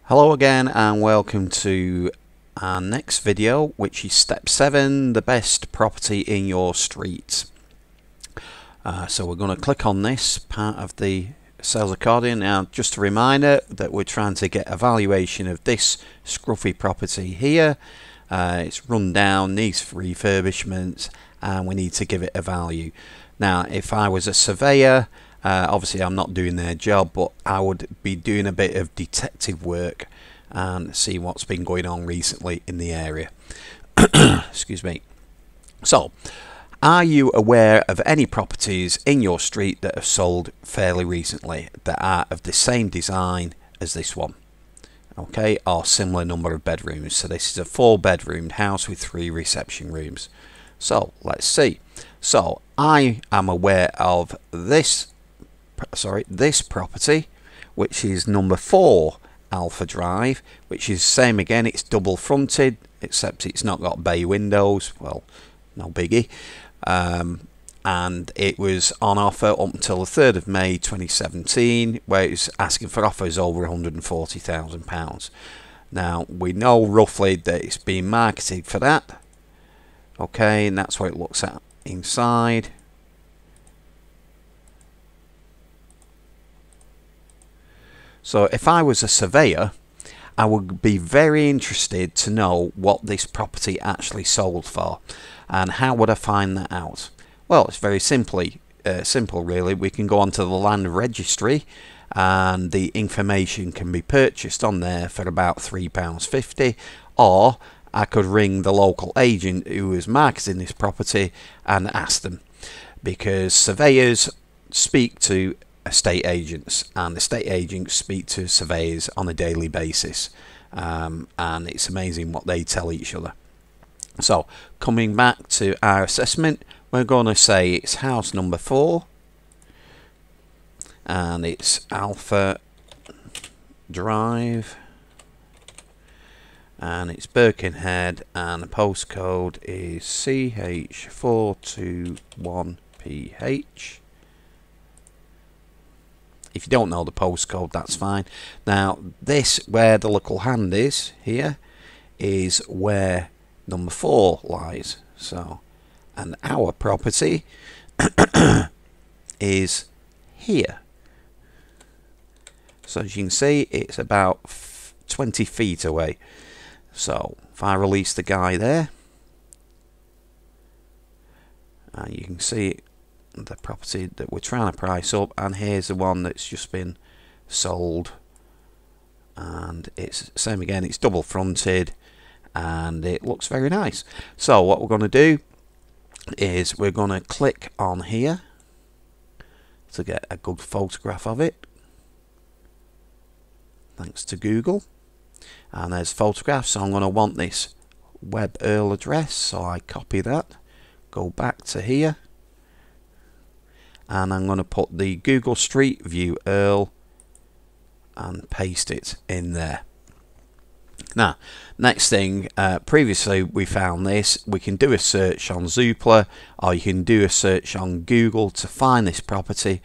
Hello again and welcome to our next video, which is step 7, the best property in your street. So we're going to click on this part of the sales accordion. Now just a reminder that we're trying to get a valuation of this scruffy property here. It's run down, needs refurbishment, and we need to give it a value. Now if I was a surveyor, obviously I'm not doing their job, but I would be doing a bit of detective work and see what's been going on recently in the area. Excuse me. So, are you aware of any properties in your street that have sold fairly recently that are of the same design as this one? Okay, or similar number of bedrooms. So this is a 4-bedroomed house with 3 reception rooms. So let's see. So I am aware of this property, which is number 4 Alpha Drive, which is same again. It's double fronted, except it's not got bay windows. Well, no biggie. And it was on offer up until the 3rd of May 2017, where it was asking for offers over £140,000. Now we know roughly that it's been marketed for that. Okay, and that's what it looks at inside. So if I was a surveyor, I would be very interested to know what this property actually sold for. And how would I find that out? Well, it's very simple really. We can go onto the land registry and the information can be purchased on there for about £3.50, or I could ring the local agent who is marketing this property and ask them, because surveyors speak to estate agents and estate agents speak to surveyors on a daily basis, and it's amazing what they tell each other. So coming back to our assessment, we're going to say it's house number 4 and it's Alpha Drive and it's Birkenhead and the postcode is CH421PH. If you don't know the postcode, that's fine. Now this, where the little hand is here, is where number 4 lies. So, and our property is here. So as you can see, it's about 20 feet away. So if I release the guy there, and you can see the property that we're trying to price up, and here's the one that's just been sold, and it's same again, it's double fronted and it looks very nice. So what we're going to do is we're going to click on here to get a good photograph of it, thanks to Google, and there's photographs. So I'm going to want this web URL address, so I copy that, go back to here, and I'm going to put the Google Street View URL and paste it in there. Now, next thing, previously we found this. We can do a search on Zoopla, or you can do a search on Google to find this property.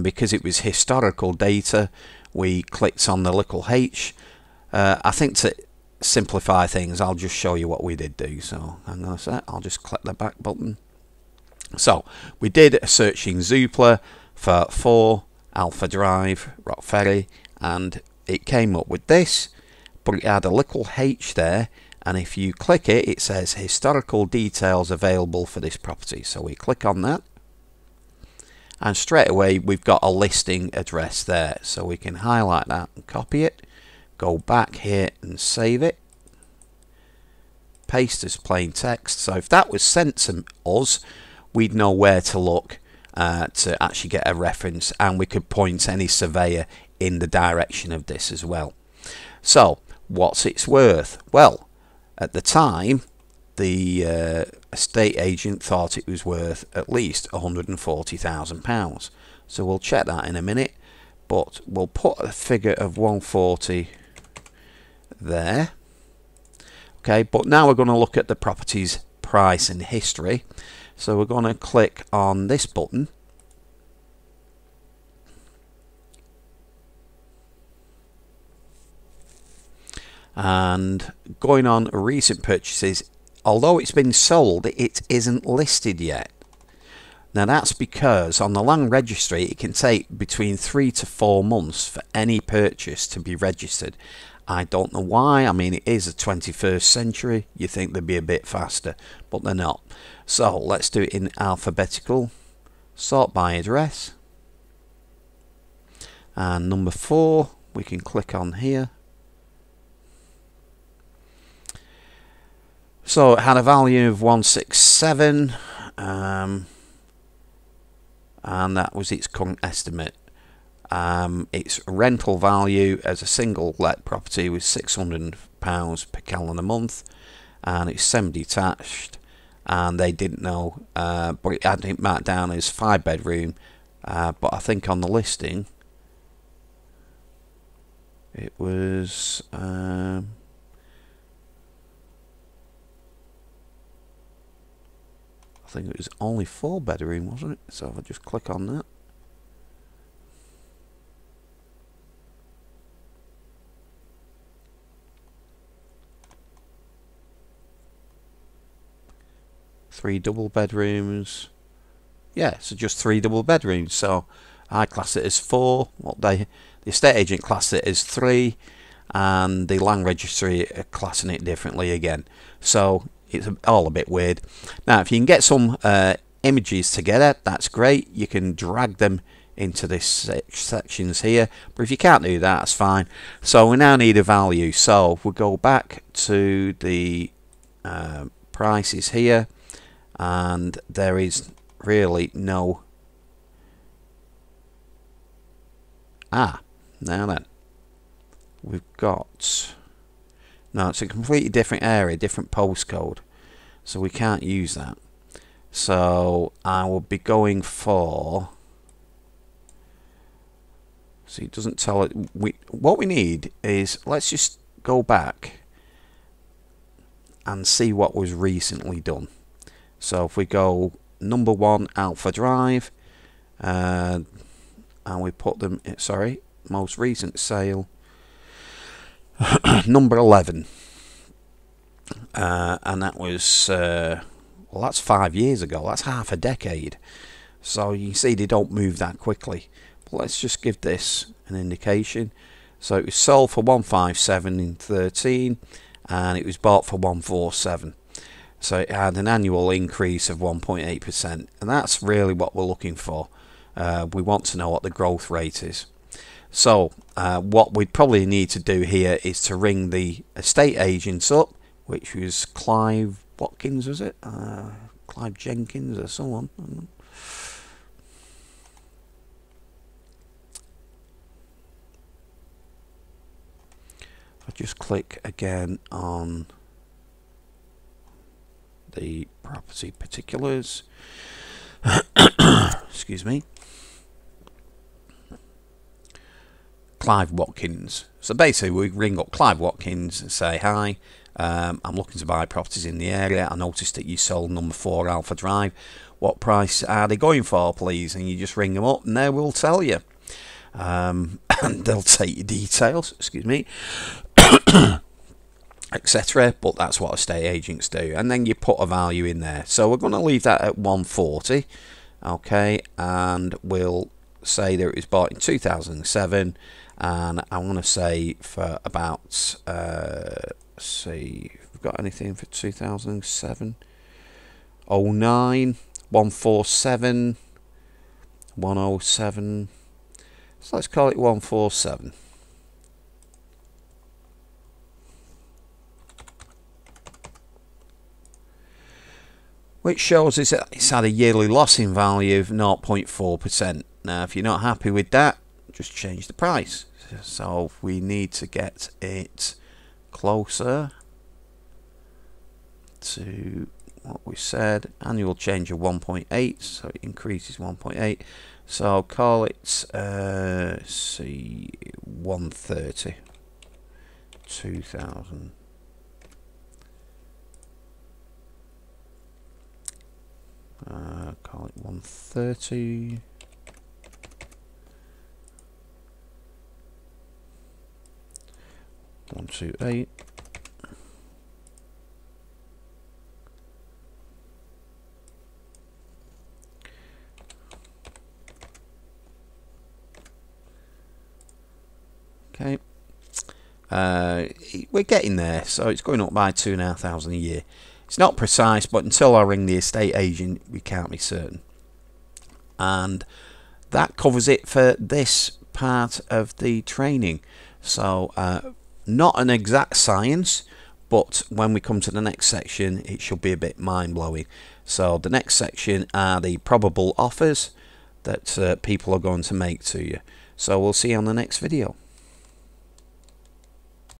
Because it was historical data, we clicked on the little H. I think to simplify things, I'll just show you what we did do. So hang on a sec, I'll just click the back button. So we did a search in Zoopla for 4 Alpha Drive, Rock Ferry, and it came up with this, but it had a little H there, and if you click it, it says historical details available for this property. So we click on that, and straight away we've got a listing address there. So we can highlight that and copy it, go back here and save it, paste as plain text. So if that was sent to us, we'd know where to look to actually get a reference, and we could point any surveyor in the direction of this as well. So what's it's worth? Well, at the time the estate agent thought it was worth at least £140,000. So we'll check that in a minute, but we'll put a figure of 140 there. Okay, but now we're going to look at the property's price and history. So we're going to click on this button, And going on recent purchases, although it's been sold, it isn't listed yet. Now that's because on the land registry it can take between 3 to 4 months for any purchase to be registered. I don't know why. I mean, it is the 21st century. You think they'd be a bit faster, but they're not. So let's do it in alphabetical. Sort by address. And number 4, we can click on here. So it had a value of 167. And that was its current estimate. Its rental value as a single let property was £600 per calendar month, and it's semi-detached, and they didn't know, but it had it marked down as 5-bedroom, but I think on the listing it was I think it was only 4-bedroom, wasn't it? So if I just click on that. Three double bedrooms. Yeah, so just 3 double bedrooms. So I class it as 4. What the estate agent classed it as 3, and the land registry are classing it differently again. So it's all a bit weird. Now, if you can get some images together, that's great. You can drag them into this sections here, but if you can't do that, that's fine. So we now need a value. So if we go back to the prices here, and there is really no now then we've got, no, it's a completely different area, different postcode, so we can't use that. So I will be going for, see, it doesn't tell it. What we need is, let's just go back and see what was recently done. So if we go number 1 Alpha Drive, and we put them, sorry, most recent sale, number 11, and that was well, that's 5 years ago. That's half a decade. So you can see they don't move that quickly. But let's just give this an indication. So it was sold for 157 in 13, and it was bought for 147. So it had an annual increase of 1.8%, and that's really what we're looking for. We want to know what the growth rate is. So what we'd probably need to do here is to ring the estate agents up, which was Clive Watkins, was it? Clive Jenkins or someone. I'll just click again on the property particulars. Excuse me. Clive Watkins. So basically we ring up Clive Watkins and say, hi, I'm looking to buy properties in the area. I noticed that you sold number 4 Alpha Drive. What price are they going for, please? And you just ring them up and they will tell you. And they'll take your details, excuse me, etc. But that's what estate agents do. And then you put a value in there. So we're going to leave that at 140. Okay, and we'll say that it was bought in 2007, and I want to say for about see if we've got anything for 2007, 09, 147, 107. So let's call it 147. Which shows us that it's had a yearly loss in value of 0.4%. Now, if you're not happy with that, just change the price. So we need to get it closer to what we said. Annual change of 1.8, so it increases 1.8. So I'll call it, see, 130, 2000. Call it 130. One, 2, 8. Okay. We're getting there, so it's going up by 2,500 a year. It's not precise, but until I ring the estate agent, we can't be certain. And that covers it for this part of the training. So not an exact science, but when we come to the next section, it should be a bit mind-blowing. So the next section are the probable offers that people are going to make to you. So we'll see you on the next video.